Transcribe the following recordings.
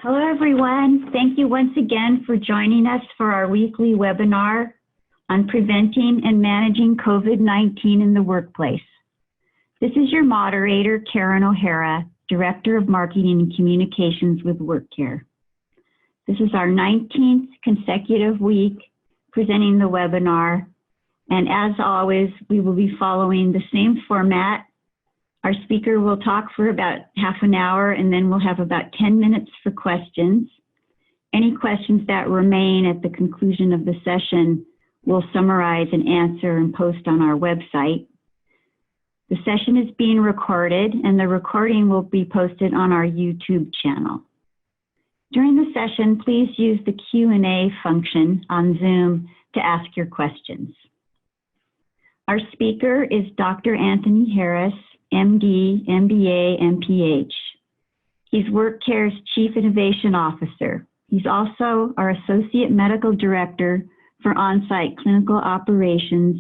Hello, everyone. Thank you once again for joining us for our weekly webinar on preventing and managing COVID-19 in the workplace. This is your moderator, Karen O'Hara, Director of Marketing and Communications with WorkCare. This is our 19th consecutive week presenting the webinar, and as always, we will be following the same format. Our speaker will talk for about half an hour, and then we'll have about 10 minutes for questions. Any questions that remain at the conclusion of the session, we'll summarize and answer and post on our website. The session is being recorded, and the recording will be posted on our YouTube channel. During the session, please use the Q&A function on Zoom to ask your questions. Our speaker is Dr. Anthony Harris, MD, MBA, MPH. He's WorkCare's Chief Innovation Officer. He's also our Associate Medical Director for On-Site Clinical Operations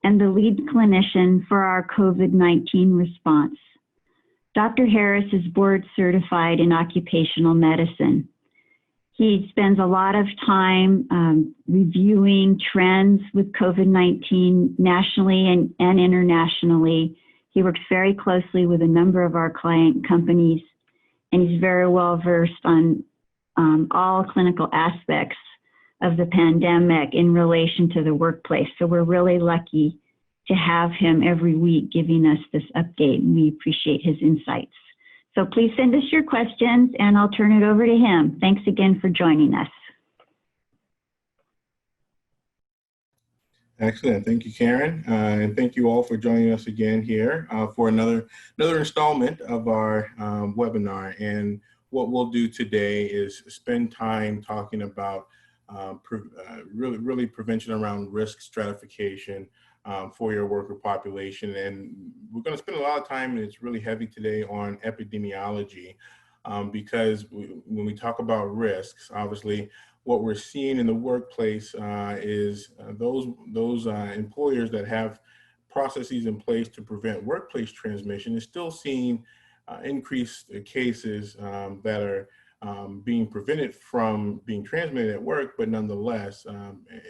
and the lead clinician for our COVID-19 response. Dr. Harris is board certified in occupational medicine. He spends a lot of time reviewing trends with COVID-19 nationally and internationally. He works very closely with a number of our client companies, and he's very well versed on all clinical aspects of the pandemic in relation to the workplace. So we're really lucky to have him every week giving us this update, and we appreciate his insights. So please send us your questions, and I'll turn it over to him. Thanks again for joining us. Excellent. Thank you, Karen. And thank you all for joining us again here for another installment of our webinar. And what we'll do today is spend time talking about really prevention around risk stratification for your worker population. And we're going to spend a lot of time, and it's really heavy today, on epidemiology because when we talk about risks, obviously, what we're seeing in the workplace is those employers that have processes in place to prevent workplace transmission is still seeing increased cases that are being prevented from being transmitted at work, but nonetheless,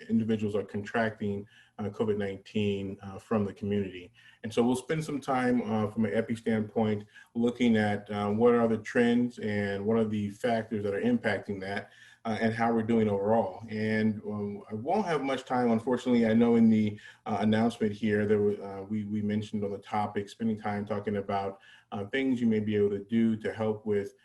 individuals are contracting COVID-19 from the community. And so we'll spend some time from an epi standpoint looking at what are the trends and what are the factors that are impacting that. And how we're doing overall. And I won't have much time, unfortunately. I know in the announcement here, there we mentioned on the topic, spending time talking about things you may be able to do to help with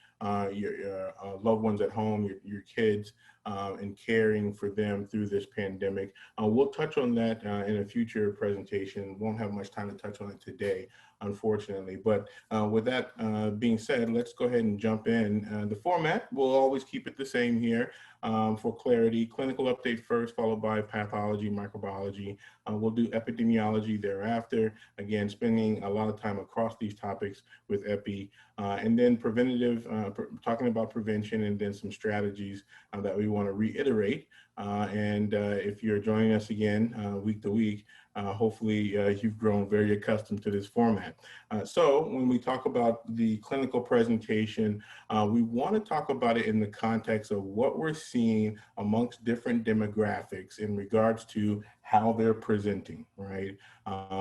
your loved ones at home, your kids, and caring for them through this pandemic. We'll touch on that in a future presentation. Won't have much time to touch on it today, unfortunately. But with that being said, let's go ahead and jump in. The format, we'll always keep it the same here for clarity. Clinical update first, followed by pathology, microbiology. We'll do epidemiology thereafter. Again, spending a lot of time across these topics with epi. And then preventative, talking about prevention, and then some strategies that we want to reiterate. And if you're joining us again week to week, hopefully you've grown very accustomed to this format. So when we talk about the clinical presentation, we want to talk about it in the context of what we're seeing amongst different demographics in regards to how they're presenting, right?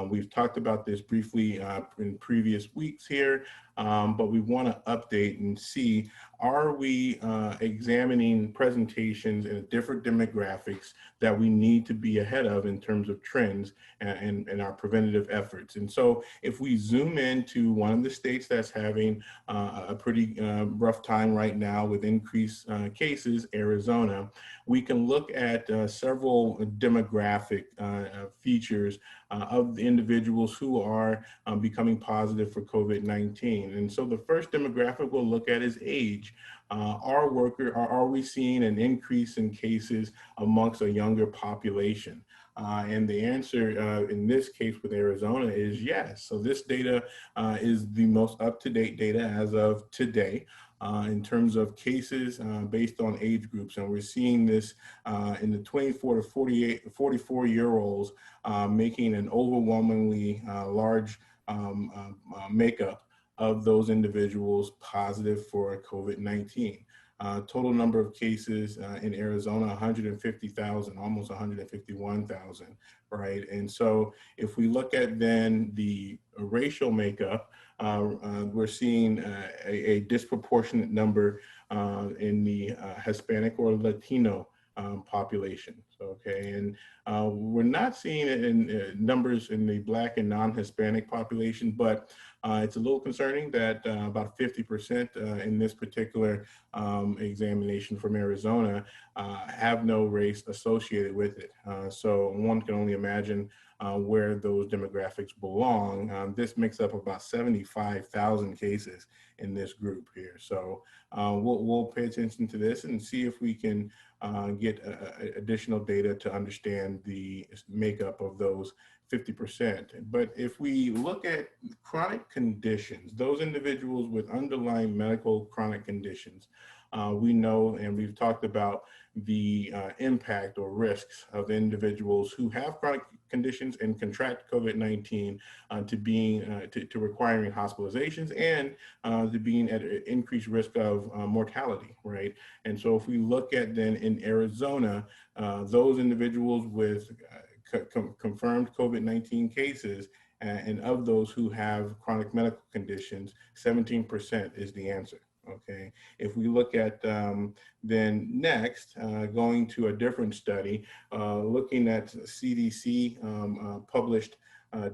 We've talked about this briefly in previous weeks here, but we want to update and see, are we examining presentations in different demographics that we need to be ahead of in terms of trends and our preventative efforts? And so if we zoom into one of the states that's having a pretty rough time right now with increased cases, Arizona, we can look at several demographic features of the individuals who are becoming positive for COVID-19. And so the first demographic we'll look at is age. Are we seeing an increase in cases amongst a younger population? And the answer in this case with Arizona is yes. So this data is the most up-to-date data as of today. In terms of cases based on age groups. And we're seeing this in the 24 to 44-year-olds making an overwhelmingly large makeup of those individuals positive for COVID-19. Total number of cases in Arizona, 150,000, almost 151,000, right? And so if we look at then the racial makeup, we're seeing a disproportionate number in the Hispanic or Latino population. Okay, and we're not seeing it in numbers in the Black and non-Hispanic population, but it's a little concerning that about 50% in this particular examination from Arizona have no race associated with it. So one can only imagine where those demographics belong. This makes up about 75,000 cases in this group here. So we'll pay attention to this and see if we can get additional data to understand the makeup of those 50%. But if we look at chronic conditions, those individuals with underlying medical chronic conditions, we know and we've talked about the impact or risks of individuals who have chronic conditions and contract COVID-19 to requiring hospitalizations and to being at increased risk of mortality, right? And so if we look at then in Arizona, those individuals with confirmed COVID-19 cases, and of those who have chronic medical conditions, 17% is the answer. Okay, if we look at then next, going to a different study, looking at CDC published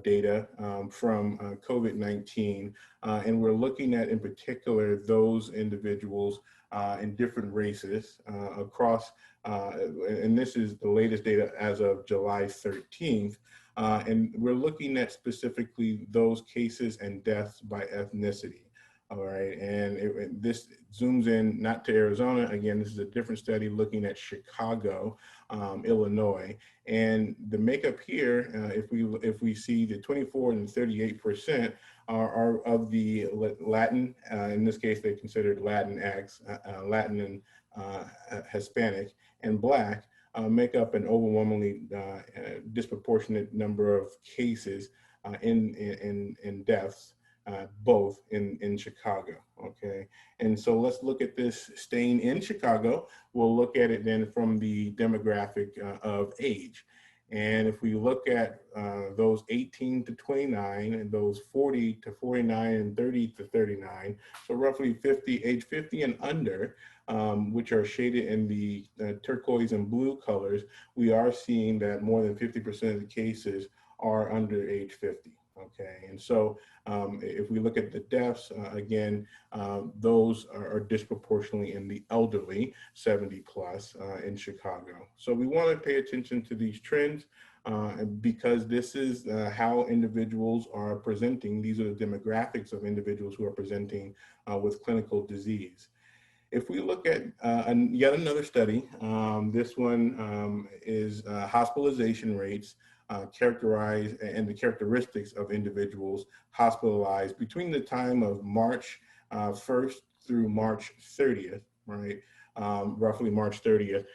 data from COVID-19, and we're looking at in particular those individuals in different races across, and this is the latest data as of July 13th, and we're looking at specifically those cases and deaths by ethnicity. All right, and this zooms in not to Arizona. Again, this is a different study looking at Chicago, Illinois, and the makeup here, if we see the 24 and 38% are of the Latin. In this case, they considered Latinx, Latin and Hispanic, and Black. Make up an overwhelmingly disproportionate number of cases in deaths. Both in Chicago, okay? And so let's look at this staying in Chicago. We'll look at it then from the demographic of age. And if we look at those 18 to 29 and those 40 to 49 and 30 to 39, so roughly age 50 and under, which are shaded in the turquoise and blue colors, we are seeing that more than 50% of the cases are under age 50. Okay, and so if we look at the deaths, again, those are disproportionately in the elderly, 70 plus in Chicago. So we want to pay attention to these trends because this is how individuals are presenting. These are the demographics of individuals who are presenting with clinical disease. If we look at yet another study, this one is hospitalization rates characterized and the characteristics of individuals hospitalized between the time of March 1st through March 30th, right? Roughly March 30th.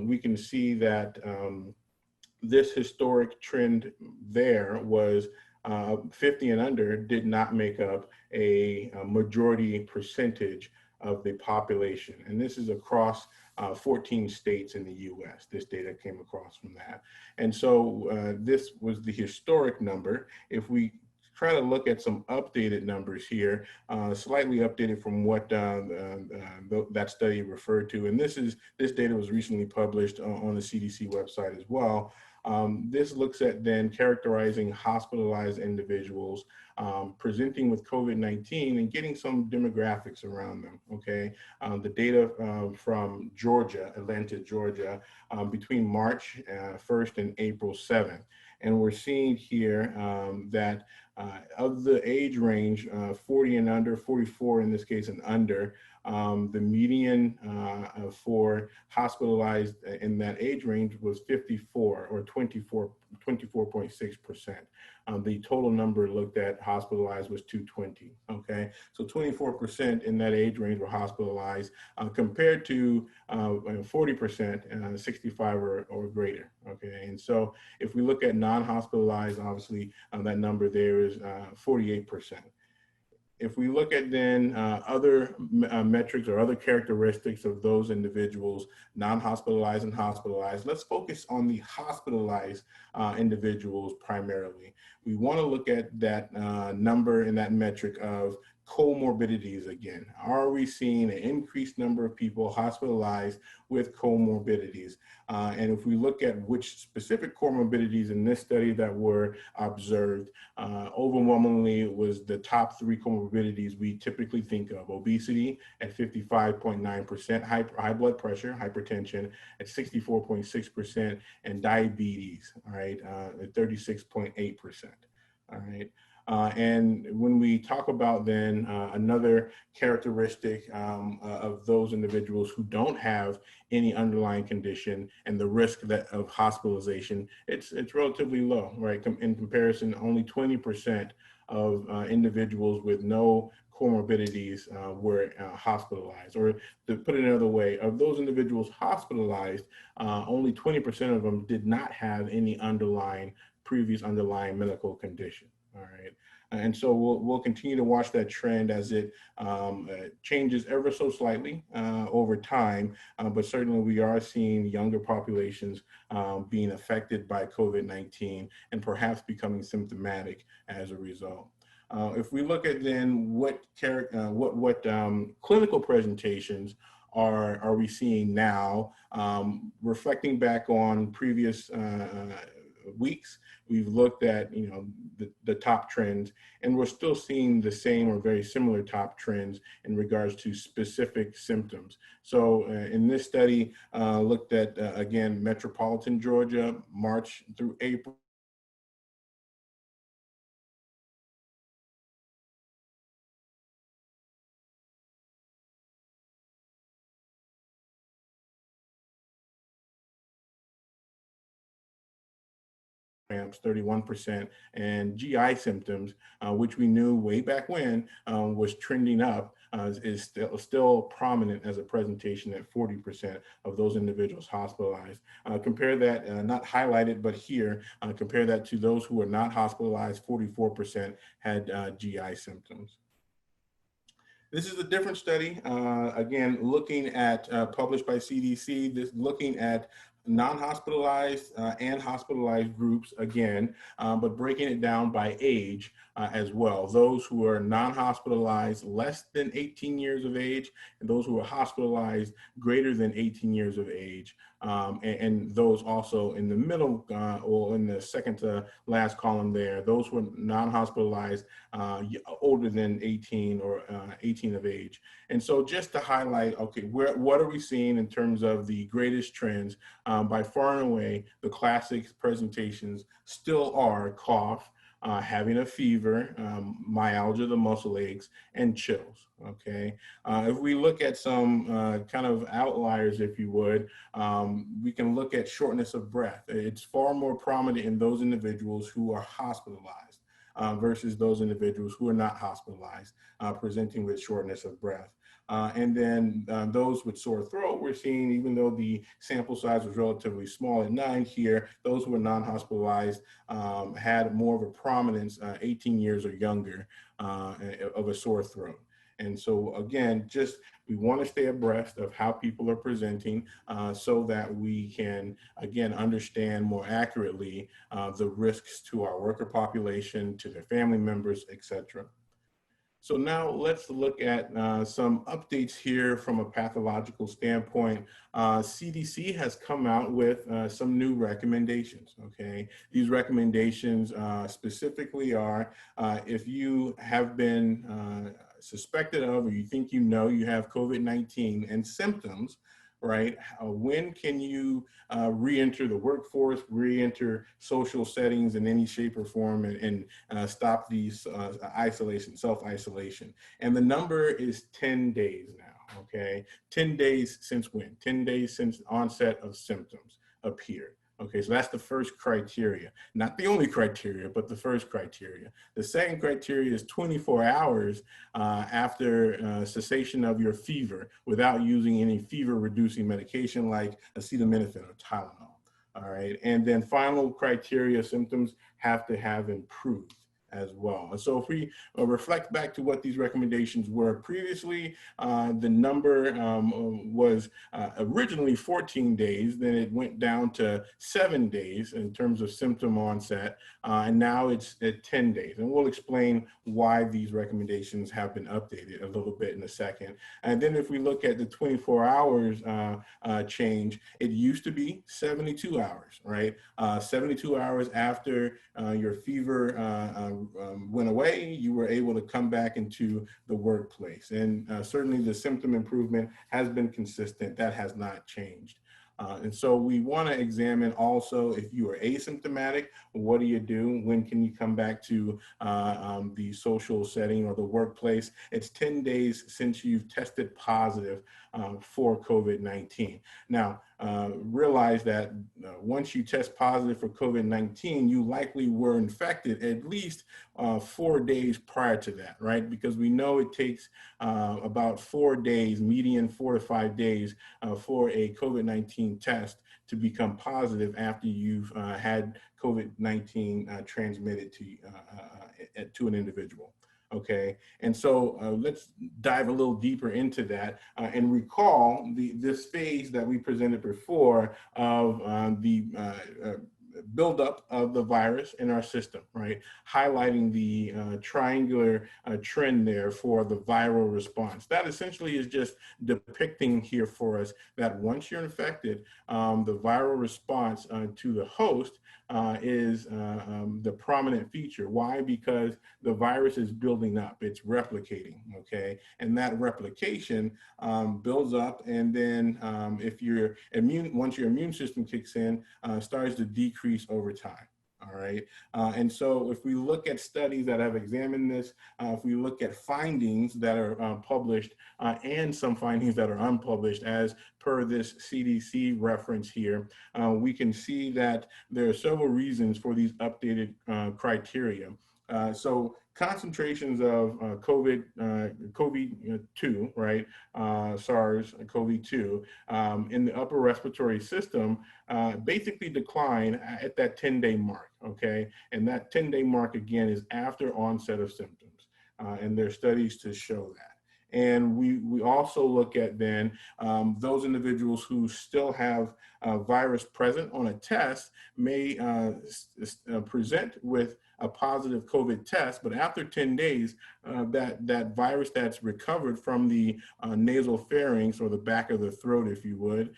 We can see that this historic trend there was 50 and under did not make up a majority percentage of the population. And this is across 14 states in the US. This data came across from that. And so this was the historic number. If we try to look at some updated numbers here, slightly updated from what that study referred to. And this data was recently published on the CDC website as well. This looks at then characterizing hospitalized individuals presenting with COVID-19 and getting some demographics around them, okay? The data from Georgia, Atlanta, Georgia, between March 1st and April 7th. And we're seeing here that of the age range, 40 and under, 44 in this case and under, the median for hospitalized in that age range was 54 or 24.6%. The total number looked at hospitalized was 220, okay? So 24% in that age range were hospitalized compared to 40%, 65 or greater, okay? And so if we look at non-hospitalized, obviously that number there is 48%. If we look at then other metrics or other characteristics of those individuals, non-hospitalized and hospitalized, let's focus on the hospitalized individuals primarily. We want to look at that number and that metric of comorbidities again. Are we seeing an increased number of people hospitalized with comorbidities? And if we look at which specific comorbidities in this study that were observed, overwhelmingly it was the top three comorbidities we typically think of: obesity at 55.9%, high blood pressure, hypertension at 64.6%, and diabetes, all right, at 36.8%. All right. And when we talk about then another characteristic of those individuals who don't have any underlying condition and the risk of hospitalization, it's relatively low, right? In comparison, only 20% of individuals with no comorbidities were hospitalized. Or to put it another way, of those individuals hospitalized, only 20% of them did not have any previous underlying medical condition. All right. And so we'll continue to watch that trend as it changes ever so slightly over time, but certainly we are seeing younger populations being affected by COVID-19 and perhaps becoming symptomatic as a result. If we look at then what clinical presentations are we seeing now, reflecting back on previous weeks, we've looked at the top trends, and we're still seeing the same or very similar top trends in regards to specific symptoms. So in this study, looked at again metropolitan Georgia, March through April. Cramps, 31%, and GI symptoms, which we knew way back when was trending up, is still prominent as a presentation at 40% of those individuals hospitalized. Compare that, not highlighted, but here, compare that to those who were not hospitalized, 44% had GI symptoms. This is a different study, again, looking at, published by CDC, looking at non-hospitalized and hospitalized groups again, but breaking it down by age as well. Those who are non-hospitalized less than 18 years of age, and those who are hospitalized greater than 18 years of age. And those also in the middle, or in the second to last column there, those who are non-hospitalized older than 18 or 18 of age. And so just to highlight, okay, what are we seeing in terms of the greatest trends? By far and away, the classic presentations still are cough, having a fever, myalgia, the muscle aches, and chills, okay? If we look at some kind of outliers, if you would, we can look at shortness of breath. It's far more prominent in those individuals who are hospitalized versus those individuals who are not hospitalized, presenting with shortness of breath. And then those with sore throat, we're seeing, even though the sample size was relatively small at 9 here, those who were non-hospitalized had more of a prominence, 18 years or younger, of a sore throat. And so again, we want to stay abreast of how people are presenting so that we can, again, understand more accurately the risks to our worker population, to their family members, etc. So now let's look at some updates here from a pathological standpoint. CDC has come out with some new recommendations, okay? These recommendations specifically are if you have been suspected of, or you think you know you have COVID-19 and symptoms, right? When can you re-enter the workforce, re-enter social settings in any shape or form, and stop these self-isolation? And the number is 10 days now, okay? 10 days since when? 10 days since onset of symptoms appeared. Okay, so that's the first criteria. Not the only criteria, but the first criteria. The second criteria is 24 hours after cessation of your fever without using any fever-reducing medication like acetaminophen or Tylenol. All right, and then final criteria, symptoms have to have improved. as well. And so if we reflect back to what these recommendations were previously, the number was originally 14 days, then it went down to 7 days in terms of symptom onset, and now it's at 10 days. And we'll explain why these recommendations have been updated a little bit in a second. And then if we look at the 24 hours change, it used to be 72 hours, right? 72 hours after your fever went away, you were able to come back into the workplace. And certainly the symptom improvement has been consistent. That has not changed. And so we want to examine also, if you are asymptomatic, what do you do? When can you come back to the social setting or the workplace? It's 10 days since you've tested positive for COVID-19. Now, realize that once you test positive for COVID-19, you likely were infected at least 4 days prior to that, right? Because we know it takes about 4 days, median 4 to 5 days for a COVID-19 test to become positive after you've had COVID-19 transmitted to an individual. Okay, and so let's dive a little deeper into that and recall this phase that we presented before of the buildup of the virus in our system, right? Highlighting the triangular trend there for the viral response. That essentially is just depicting here for us that once you're infected, the viral response to the host is the prominent feature. Why? Because the virus is building up, it's replicating, okay? And that replication builds up, and then if you're immune, once your immune system kicks in, starts to decrease over time. All right. And so if we look at studies that have examined this, if we look at findings that are published and some findings that are unpublished as per this CDC reference here, we can see that there are several reasons for these updated criteria. So concentrations of COVID-2, right, SARS-CoV-2 in the upper respiratory system basically decline at that 10-day mark, okay? And that 10-day mark, again, is after onset of symptoms. And there are studies to show that. And we also look at then those individuals who still have virus present on a test may present with a positive COVID test, but after 10 days, that virus that's recovered from the nasal pharynx, or the back of the throat, if you would,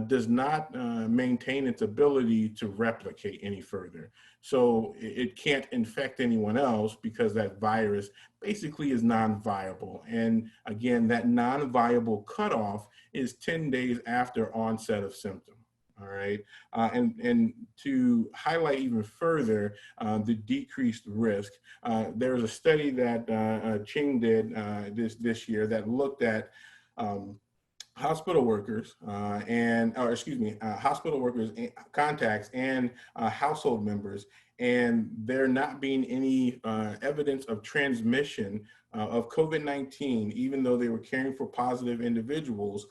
does not maintain its ability to replicate any further. So it can't infect anyone else because that virus basically is non-viable. And again, that non-viable cutoff is 10 days after onset of symptoms. All right, and to highlight even further the decreased risk, there was a study that Ching did this year that looked at hospital workers hospital workers contacts and household members, and there not being any evidence of transmission of COVID-19, even though they were caring for positive individuals,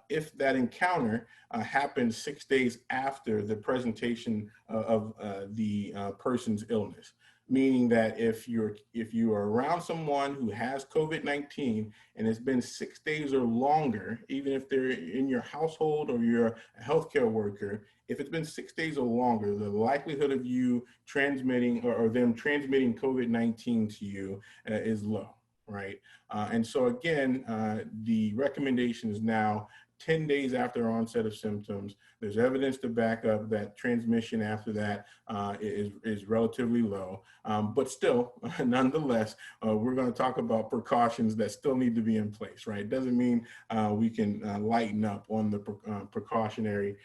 if that encounter happened 6 days after the presentation of the person's illness. Meaning that if you are around someone who has COVID-19 and it's been 6 days or longer, even if they're in your household or you're a healthcare worker, if it's been 6 days or longer, the likelihood of you transmitting or them transmitting COVID-19 to you is low, right? And so again, the recommendation is now 10 days after onset of symptoms. There's evidence to back up that transmission after that is relatively low. But still, nonetheless, we're going to talk about precautions that still need to be in place, right? Doesn't mean we can lighten up on the precautionary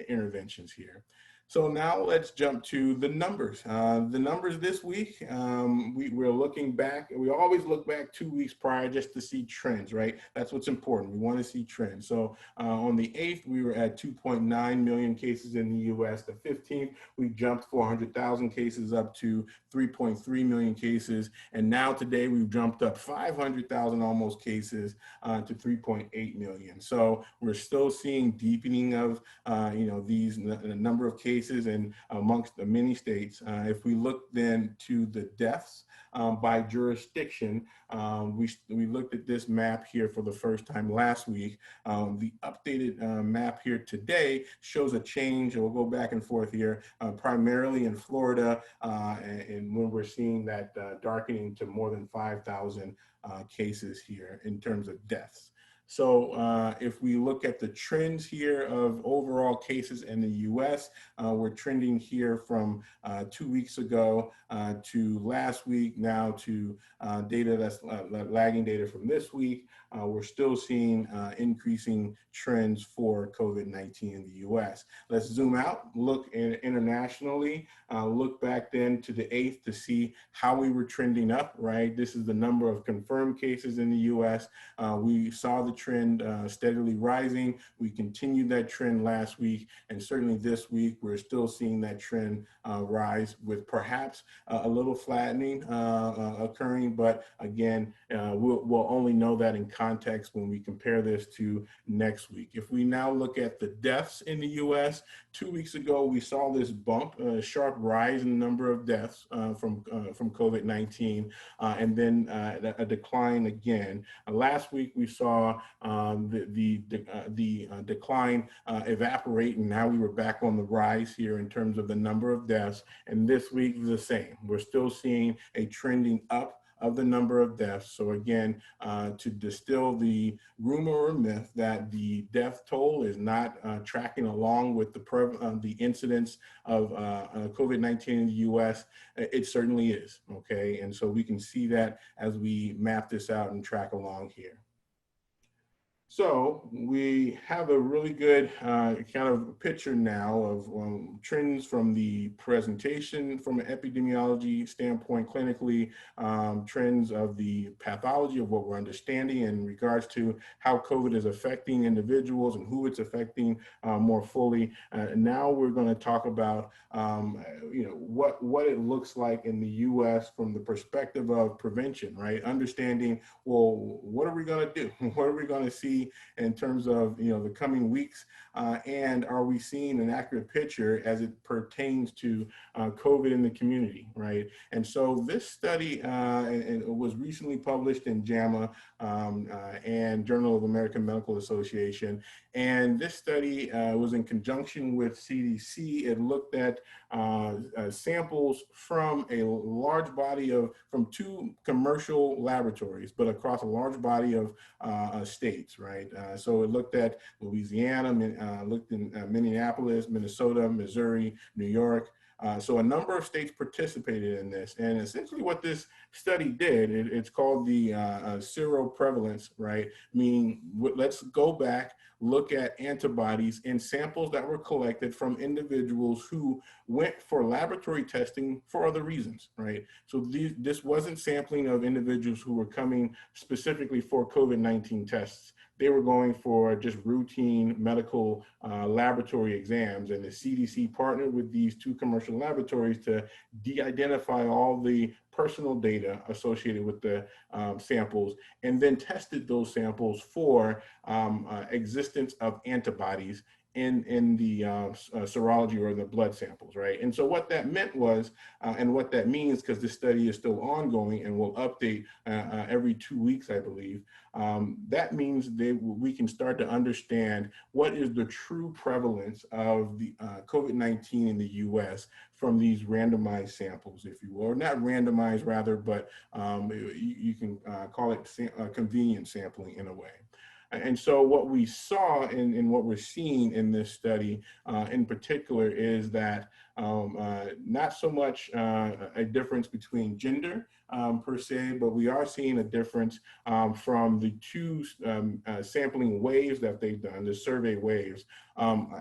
interventions here. So now let's jump to the numbers. The numbers this week, we're looking back. We always look back 2 weeks prior just to see trends, right? That's what's important. We want to see trends. So on the 8th, we were at 2.9 million cases in the US. The 15th, we jumped 400,000 cases up to 3.3 million cases. And now today, we've jumped up 500,000 almost cases to 3.8 million. So we're still seeing deepening of, these number of cases cases and amongst the many states. If we look then to the deaths by jurisdiction, we looked at this map here for the first time last week. The updated map here today shows a change, and we'll go back and forth here, primarily in Florida, and when we're seeing that darkening to more than 5,000 cases here in terms of deaths. So if we look at the trends here of overall cases in the US, we're trending here from 2 weeks ago to last week, now to data that's lagging data from this week. We're still seeing increasing trends for COVID-19 in the US. Let's zoom out, look internationally, look back then to the 8th to see how we were trending up, right? This is the number of confirmed cases in the US. We saw the trend steadily rising. We continued that trend last week, and certainly this week, we're still seeing that trend rise with perhaps a little flattening occurring, but again, we'll only know that in context when we compare this to next week. If we now look at the deaths in the US, 2 weeks ago, we saw this bump, a sharp rise in the number of deaths from COVID-19, and then a decline again. Last week, we saw the decline evaporate, and now we were back on the rise here in terms of the number of deaths. And this week is the same. We're still seeing a trending up of the number of deaths. So again, to distill the rumor or myth that the death toll is not tracking along with the incidence of COVID-19 in the US, it certainly is, okay? And so we can see that as we map this out and track along here. So we have a really good kind of picture now of trends from the presentation from an epidemiology standpoint, clinically, trends of the pathology of what we're understanding in regards to how COVID is affecting individuals and who it's affecting more fully. Now we're going to talk about what it looks like in the US from the perspective of prevention, right? Understanding, well, what are we going to do? What are we going to see in terms of the coming weeks, and are we seeing an accurate picture as it pertains to COVID in the community, right? And so this study was recently published in JAMA and Journal of American Medical Association, and this study was in conjunction with CDC. It looked at samples from a large body from 2 commercial laboratories, but across a large body of states, right? So it looked at Louisiana, looked in Minneapolis, Minnesota, Missouri, New York. So a number of states participated in this, and essentially what this study did, it's called the seroprevalence, right? Meaning, let's go back, look at antibodies in samples that were collected from individuals who went for laboratory testing for other reasons, right? So this wasn't sampling of individuals who were coming specifically for COVID-19 tests. They were going for just routine medical laboratory exams, and the CDC partnered with these 2 commercial laboratories to de-identify all the personal data associated with the samples, and then tested those samples for existence of antibodies in the serology or the blood samples, right? And so what that meant was, and what that means, because this study is still ongoing and will update every 2 weeks, I believe, that means we can start to understand what is the true prevalence of the COVID-19 in the US from these randomized samples, if you will, or not randomized rather, but you can call it convenient sampling in a way. And so what we saw and what we're seeing in this study in particular is that not so much a difference between gender per se, but we are seeing a difference from the 2 sampling waves that they've done, the survey waves.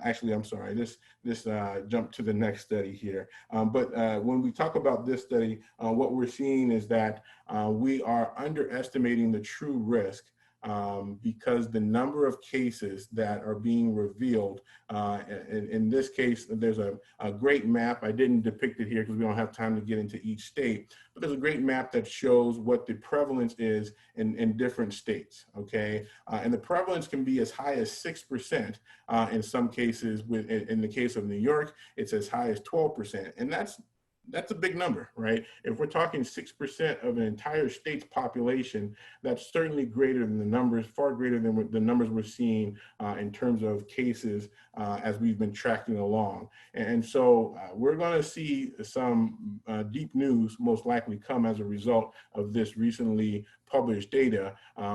Actually, I'm sorry, this jumped to the next study here. But when we talk about this study, what we're seeing is that we are underestimating the true risk because the number of cases that are being revealed, in this case, there's a great map. I didn't depict it here because we don't have time to get into each state, but there's a great map that shows what the prevalence is in different states, okay? And the prevalence can be as high as 6% in some cases. In the case of New York, it's as high as 12%, and that's a big number, right? If we're talking 6% of an entire state's population, that's certainly greater than the numbers, far greater than the numbers we're seeing in terms of cases as we've been tracking along. And so we're going to see some deep news most likely come as a result of this recently published data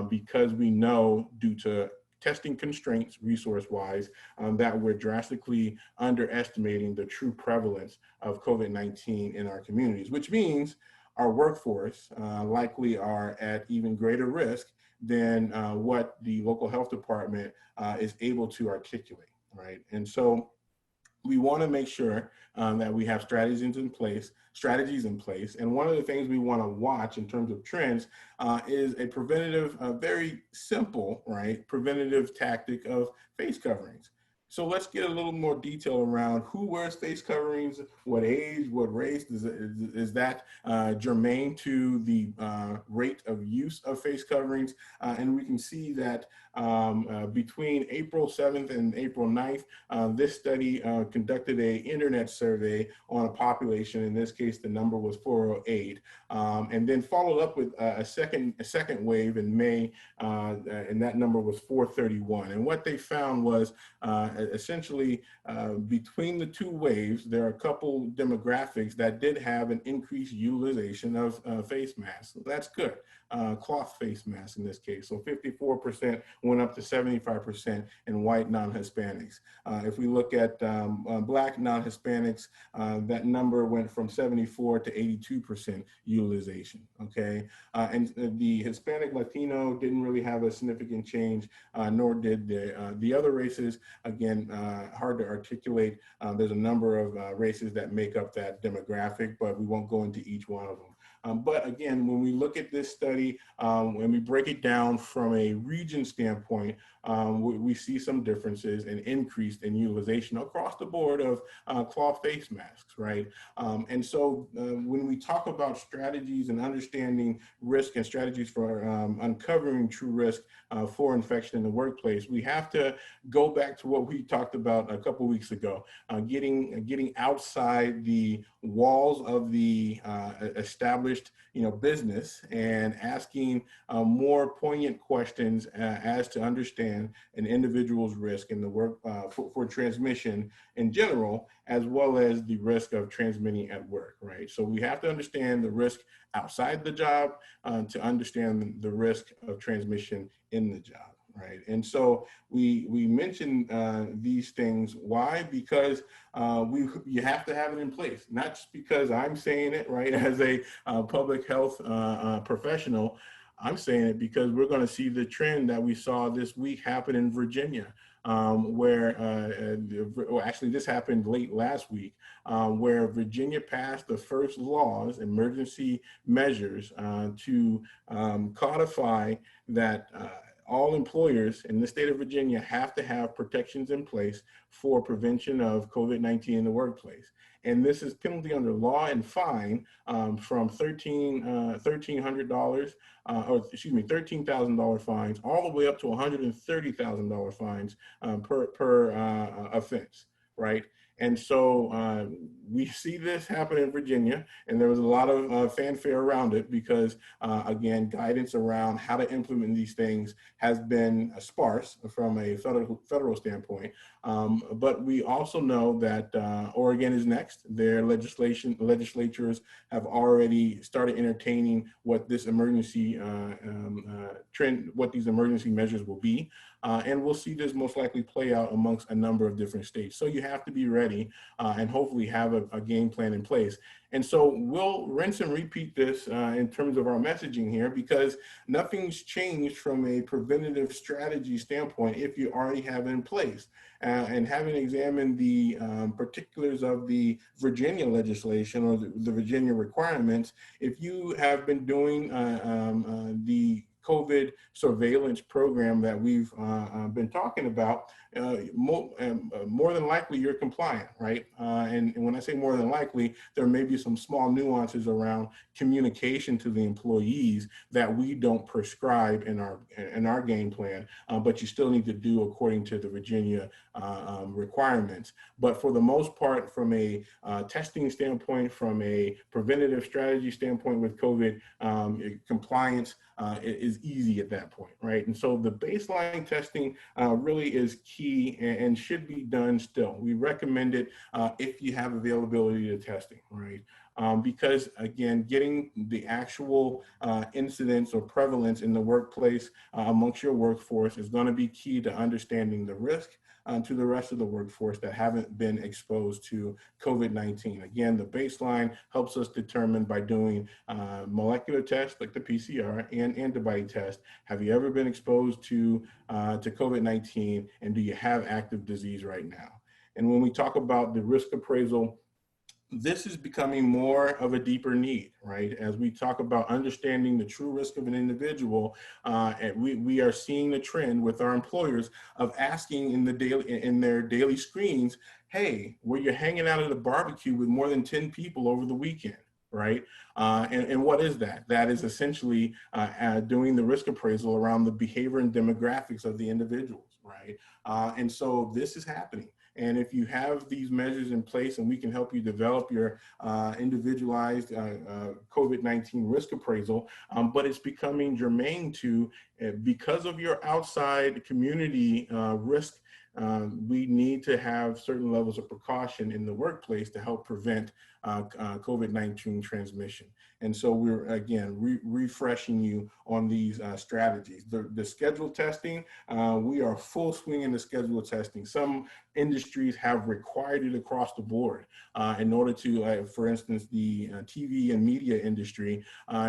because we know, due to testing constraints resource-wise, that we're drastically underestimating the true prevalence of COVID-19 in our communities, which means our workforce likely are at even greater risk than what the local health department is able to articulate, right? And so we want to make sure that we have strategies in place. And one of the things we want to watch in terms of trends is a preventative, very simple, right, preventative tactic of face coverings. So let's get a little more detail around who wears face coverings, what age, what race. Is that germane to the rate of use of face coverings? And we can see that between April 7th and April 9th, this study conducted an internet survey on a population. In this case, the number was 408, and then followed up with a second wave in May, and that number was 431. And what they found was essentially between the two waves, there are a couple demographics that did have an increased utilization of face masks. That's good. Cloth face masks in this case. So 54% went up to 75% in white non-Hispanics. If we look at Black non-Hispanics, that number went from 74 to 82% utilization, okay? And the Hispanic Latino didn't really have a significant change, nor did the other races. Again, hard to articulate. There's a number of races that make up that demographic, but we won't go into each one of them. But again, when we look at this study, when we break it down from a region standpoint, we see some differences and increased in utilization across the board of cloth face masks, right? And so when we talk about strategies and understanding risk and strategies for uncovering true risk for infection in the workplace, we have to go back to what we talked about a couple weeks ago, getting outside the walls of the established business and asking more poignant questions as to understand an individual's risk in the work for transmission in general, as well as the risk of transmitting at work, right? So we have to understand the risk outside the job to understand the risk of transmission in the job. Right, and so we mentioned these things. Why? Because you have to have it in place, not just because I'm saying it, right, as a public health professional. I'm saying it because we're going to see the trend that we saw this week happen in Virginia, where actually this happened late last week, where Virginia passed the first laws, emergency measures, to codify that all employers in the state of Virginia have to have protections in place for prevention of COVID-19 in the workplace. And this is penalty under law and fine from $13,000 fines all the way up to $130,000 fines per offense, right? And so we see this happen in Virginia, and there was a lot of fanfare around it because, again, guidance around how to implement these things has been sparse from a federal standpoint. But we also know that Oregon is next. Their legislatures have already started entertaining what this emergency trend, what these emergency measures will be. And we'll see this most likely play out amongst a number of different states. So you have to be ready and hopefully have a game plan in place. And so we'll rinse and repeat this in terms of our messaging here, because nothing's changed from a preventative strategy standpoint if you already have it in place. And having examined the particulars of the Virginia legislation or the Virginia requirements, if you have been doing the COVID COVID surveillance program that we've been talking about, more than likely you're compliant, right? And when I say more than likely, there may be some small nuances around communication to the employees that we don't prescribe in our game plan, but you still need to do according to the Virginia requirements. But for the most part, from a testing standpoint, from a preventative strategy standpoint with COVID, compliance is easy at that point, right? And so the baseline testing really is key and should be done still. We recommend it if you have availability to testing, right? Because again, getting the actual incidence or prevalence in the workplace amongst your workforce is going to be key to understanding the risk to the rest of the workforce that haven't been exposed to COVID-19. Again, the baseline helps us determine by doing molecular tests like the PCR and antibody test. Have you ever been exposed to COVID-19, and do you have active disease right now? And when we talk about the risk appraisal, this is becoming more of a deeper need, right? As we talk about understanding the true risk of an individual, and we are seeing the trend with our employers of asking in their daily screens, hey, were you hanging out at a barbecue with more than 10 people over the weekend? Right? And what is that? That is essentially doing the risk appraisal around the behavior and demographics of the individuals, right? And so this is happening. And if you have these measures in place and we can help you develop your individualized COVID-19 risk appraisal, but it's becoming germane to, because of your outside community risk, we need to have certain levels of precaution in the workplace to help prevent COVID-19 transmission. And so we're, again, refreshing you on these strategies. The scheduled testing, we are full swing in the scheduled testing. Some industries have required it across the board in order to, for instance, the TV and media industry,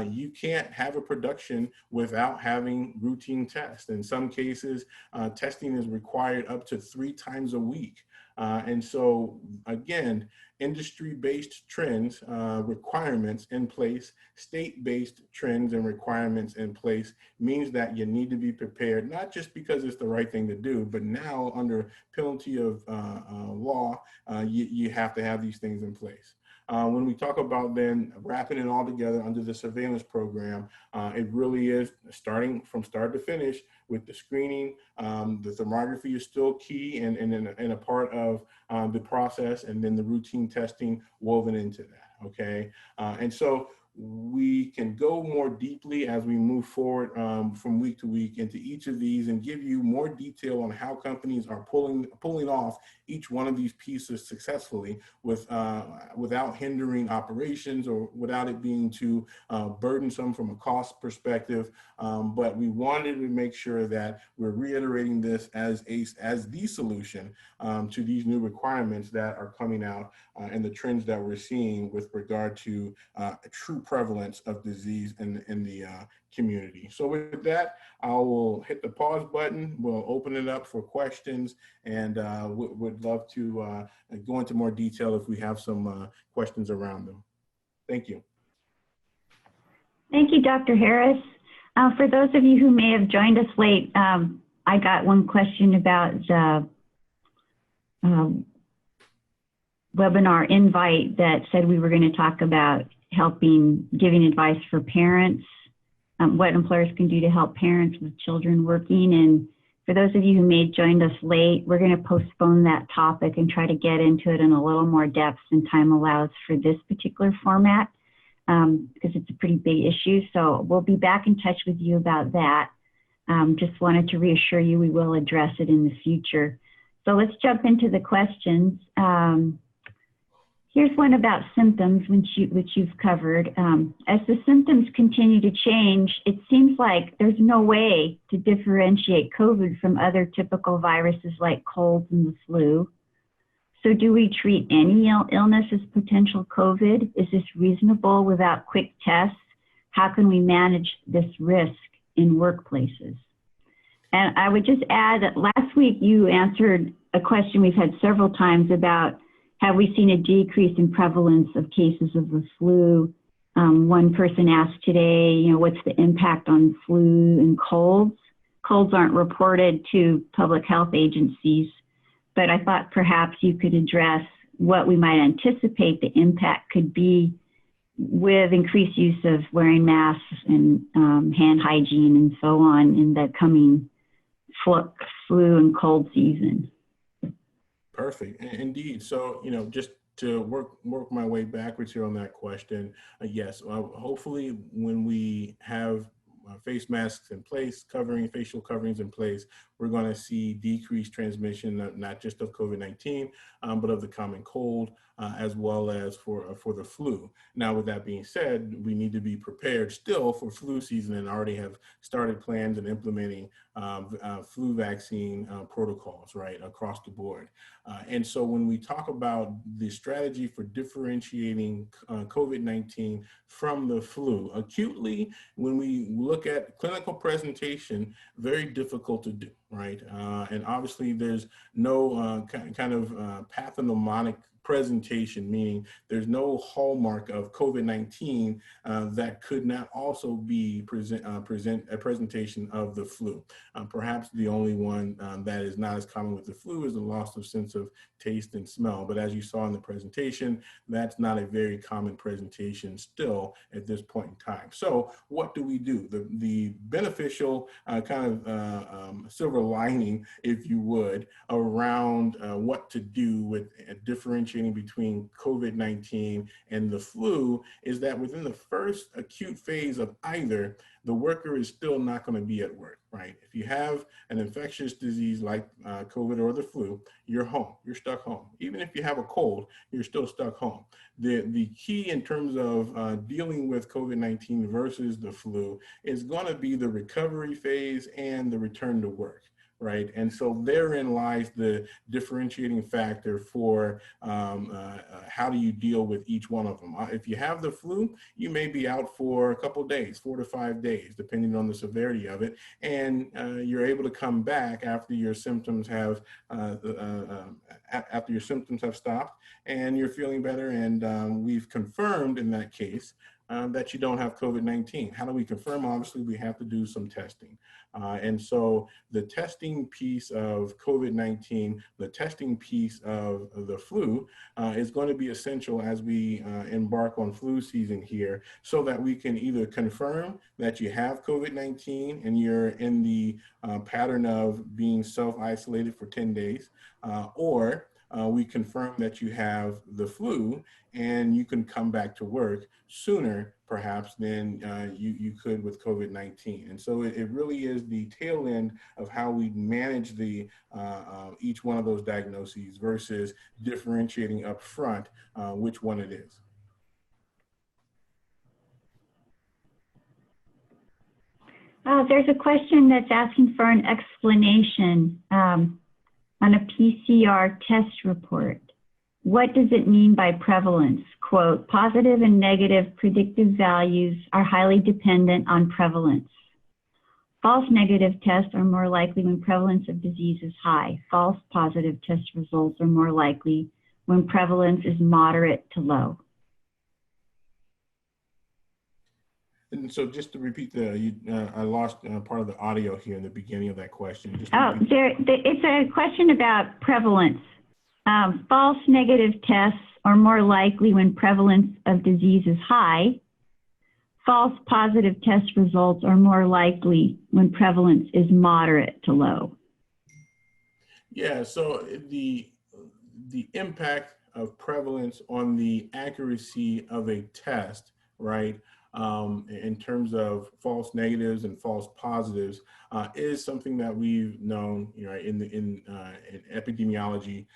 you can't have a production without having routine tests. In some cases, testing is required up to 3 times a week. And so, again, industry-based trends, requirements in place, state-based trends and requirements in place means that you need to be prepared, not just because it's the right thing to do, but now under penalty of law, you have to have these things in place. When we talk about then wrapping it all together under the surveillance program, it really is starting from start to finish with the screening. The thermography is still key and a part of the process, and then the routine testing woven into that, okay? And so we can go more deeply as we move forward from week to week into each of these and give you more detail on how companies are pulling off each one of these pieces successfully without hindering operations or without it being too burdensome from a cost perspective. But we wanted to make sure that we're reiterating this as the solution to these new requirements that are coming out and the trends that we're seeing with regard to true prevalence of disease in the community. So with that, I will hit the pause button. We'll open it up for questions, and would love to go into more detail if we have some questions around them. Thank you. Thank you, Dr. Harris. For those of you who may have joined us late, I got one question about the webinar invite that said we were going to talk about giving advice for parents, what employers can do to help parents with children working. And for those of you who may have joined us late, we're going to postpone that topic and try to get into it in a little more depth than time allows for this particular format, because it's a pretty big issue. So we'll be back in touch with you about that. Just wanted to reassure you we will address it in the future. So let's jump into the questions. Here's one about symptoms, which you've covered. As the symptoms continue to change, it seems like there's no way to differentiate COVID from other typical viruses like colds and the flu. So do we treat any illness as potential COVID? Is this reasonable without quick tests? How can we manage this risk in workplaces? And I would just add that last week you answered a question we've had several times about have we seen a decrease in prevalence of cases of the flu One person asked today, what's the impact on flu and colds? Colds aren't reported to public health agencies, but I thought perhaps you could address what we might anticipate the impact could be with increased use of wearing masks and hand hygiene and so on in the coming flu and cold season. Perfect. Indeed. So, just to work my way backwards here on that question, yes, hopefully when we have face masks in place, facial coverings in place, we're going to see decreased transmission, not just of COVID-19, but of the common cold, as well as for the flu. Now, with that being said, we need to be prepared still for flu season and already have started plans and implementing flu vaccine protocols, right, across the board. And so when we talk about the strategy for differentiating COVID-19 from the flu, acutely, when we look at clinical presentation, very difficult to do, right? And obviously there's no kind of pathognomonic presentation, meaning there's no hallmark of COVID-19 that could not also be a presentation of the flu. Perhaps the only one that is not as common with the flu is the loss of sense of taste and smell. But as you saw in the presentation, that's not a very common presentation still at this point in time. So what do we do? The beneficial kind of silver lining, if you would, around what to do with differentiating between COVID-19 and the flu is that within the first acute phase of either, the worker is still not going to be at work, right? If you have an infectious disease like COVID or the flu, you're home, you're stuck home. Even if you have a cold, you're still stuck home. The key in terms of dealing with COVID-19 versus the flu is going to be the recovery phase and the return to work. Right, and so therein lies the differentiating factor for how do you deal with each one of them. If you have the flu, you may be out for a couple of days, 4 to 5 days, depending on the severity of it, and you're able to come back after your symptoms have stopped, and you're feeling better. And we've confirmed in that case that you don't have COVID-19. How do we confirm? Obviously, we have to do some testing. And so the testing piece of COVID-19, the testing piece of the flu is going to be essential as we embark on flu season here, so that we can either confirm that you have COVID-19 and you're in the pattern of being self-isolated for 10 days, or we confirm that you have the flu and you can come back to work sooner, perhaps, than you could with COVID-19. And so it really is the tail end of how we manage each one of those diagnoses versus differentiating up front which one it is. There's a question that's asking for an explanation on a PCR test report. What does it mean by prevalence? Quote, positive and negative predictive values are highly dependent on prevalence. False negative tests are more likely when prevalence of disease is high. False positive test results are more likely when prevalence is moderate to low. And so just to repeat, I lost part of the audio here in the beginning of that question. It's a question about prevalence. False negative tests are more likely when prevalence of disease is high. False positive test results are more likely when prevalence is moderate to low. Yeah, so the impact of prevalence on the accuracy of a test, right, in terms of false negatives and false positives, is something that we've known, in epidemiology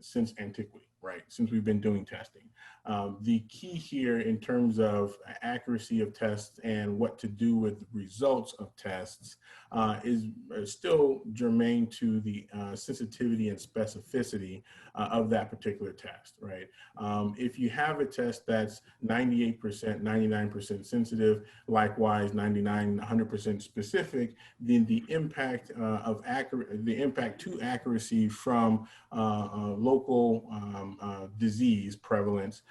since antiquity, right? Since we've been doing testing. The key here in terms of accuracy of tests and what to do with the results of tests is still germane to the sensitivity and specificity of that particular test, right? If you have a test that's 98%, 99% sensitive, likewise 99, 100% specific, then the impact to accuracy from local disease prevalence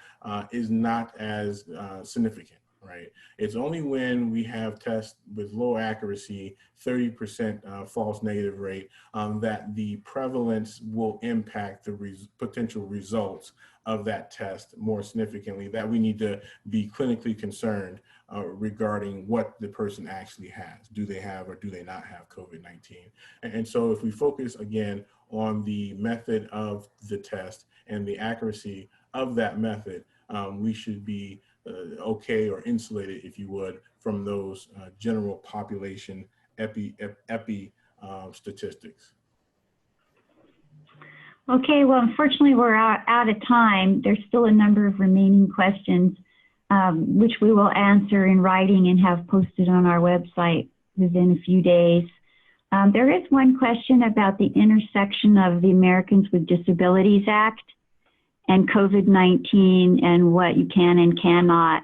is not as significant, right? It's only when we have tests with low accuracy, 30% false negative rate, that the prevalence will impact the potential results of that test more significantly, that we need to be clinically concerned regarding what the person actually has. Do they have or do they not have COVID-19? And so if we focus again on the method of the test and the accuracy of that method, we should be okay or insulated, if you would, from those general population epi statistics. Okay, well, unfortunately, we're out of time. There's still a number of remaining questions, which we will answer in writing and have posted on our website within a few days. There is one question about the intersection of the Americans with Disabilities Act and COVID-19 and what you can and cannot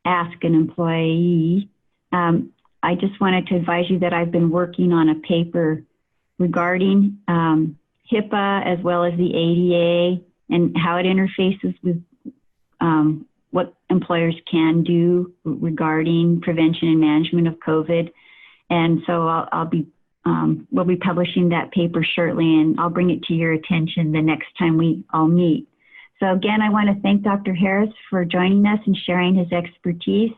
ask an employee. I just wanted to advise you that I've been working on a paper regarding HIPAA as well as the ADA and how it interfaces with what employers can do regarding prevention and management of COVID. And so we'll be publishing that paper shortly, and I'll bring it to your attention the next time we all meet. So again, I want to thank Dr. Harris for joining us and sharing his expertise,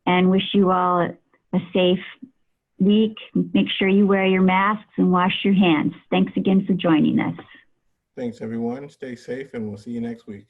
and wish you all a safe week. Make sure you wear your masks and wash your hands. Thanks again for joining us. Thanks, everyone. Stay safe, and we'll see you next week.